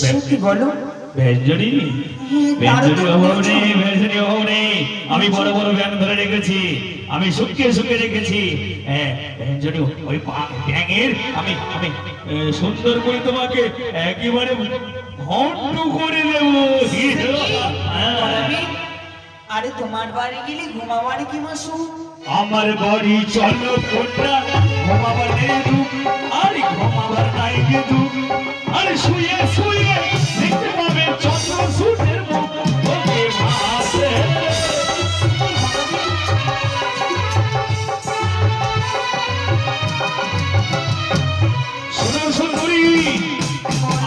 সত্যি বলো। বেঞ্জনি আমি বড় বড় ব্যাং ধরে রেখেছি, আমি শুকিয়ে শুকিয়ে রেখেছি। বেঞ্জনি ওই ব্যাঙের আমি আমি সুন্দর করে তোমাকে একেবারে ঘন্ট করে দেবো। আরে তোমার বাড়ি গেলে ঘুমাবার কি মাসু? আমার বাড়ি চলো কোনটা, ঘুমাবার নেই দুঃখ আর ঘুমাবার নাই গে দুঃখ, আর শুয়ে শুয়ে দেখতে পাবে চন্দ্র সূর্যের মুখ ওকে ভাসে। শোনো সুন্দরী,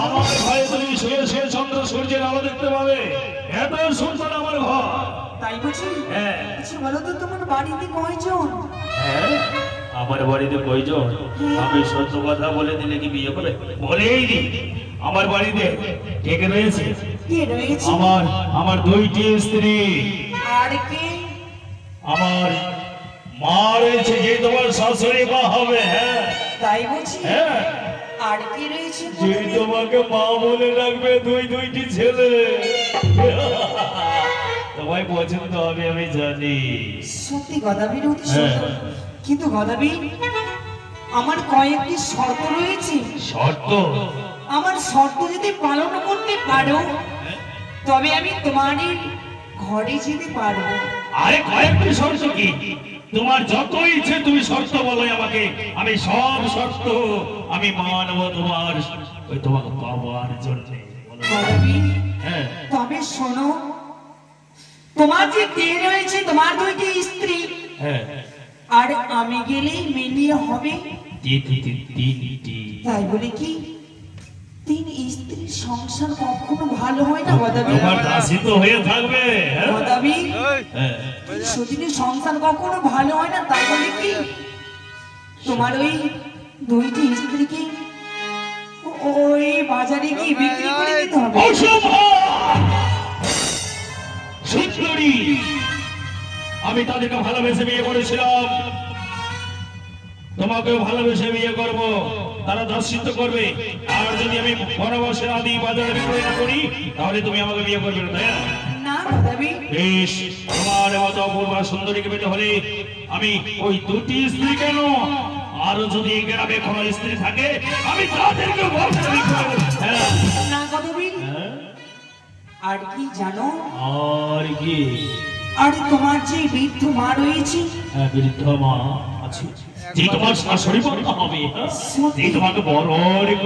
আমার ঘরে তুমি শুয়ে শুয়ে চন্দ্র সূর্যের আলো দেখতে পাবে, এত সুন্দর আমার ঘর। তাই বুঝি? হ্যাঁ। আচ্ছা বলো তো তোমার বাড়িতে কয়জন? হ্যাঁ, আমার বাড়িতে কয়জন? আমি সত্য কথা বলে দিলে কি বিয়ে করে? বলেই নি। আমার বাড়িতে কে কে রয়েছে? কে রয়েছে? আমার দুইটি স্ত্রী। আর কে? আমার মা রয়েছে, যে তোমার শাশুড়ি মা হবে। হ্যাঁ তাই বুঝি? হ্যাঁ, আর কে রয়েছে? যে তোমাকে মা বলে রাখবে, দুইটি ছেলে। তোমায় পছন্দ হবে আমি জানি। সত্যি গদাবীর অতি সুন্দর। কিন্তু গদাবী, আমার কয়েকটি শর্ত রয়েছে। শর্ত? আমার শর্ত যদি পালন করতে পারো তবে আমি তোমারই ঘরে যেতে পারবো। আরে কয়েকটি শর্ত কি? তোমার যত ইচ্ছে তুমি শর্ত বলো আমাকে, আমি সব শর্ত আমি মানব তোমার, ওই তোমাকে পাওয়ার জন্য। গদাবী, হ্যাঁ তবে শোনো, তোমার যে কে রয়েছে, তোমার দুইটি স্ত্রী, হ্যাঁ, আর আমি গেলেই মিলিয়ে হবে। তিনটি। তাই বলে কি তিন স্ত্রীর সংসার কখনো ভালো হয় না গদাবী? তোমার দাসী তো হয়ে থাকবে। হ্যাঁ? গদাবী, হ্যাঁ। সুদিনের সংসার কখনো ভালো হয় না, তাই বলে কি তোমার ওই দুইটি স্ত্রীকে ওই বাজারে গিয়ে বিক্রি করে দিতে হবে? সুন্দরী, আমি তাদেরকে ভালোবেসে বিয়ে করেছিলাম, তোমাকেও ভালোবেসে বিয়ে করব, তারা দাসিত্ব করবে। আর যদি আমি বনবাসের আদি বাজারে বিক্রয় না করি তাহলে তুমি আমাকে বিয়ে করবে না, তাই না? না গদাবী, বেশ, তোমার মতো অপূর্বা সুন্দরীকে পেতে হলে আমি ওই দুটি স্ত্রী কেন, আরো যদি এই গ্রামে কোনো স্ত্রী থাকে আমি তাদেরকে বলতে বিক্রয় করব। হ্যাঁ। না গদাবী, হ্যাঁ? আর কি জানো? আর কি? আর তোমার যে বৃদ্ধ মা রয়েছে, হ্যাঁ, বৃদ্ধ মা আছে, যে তোমার শাশুড়ি বলতে হবে, যে তোমাকে বড় রেখে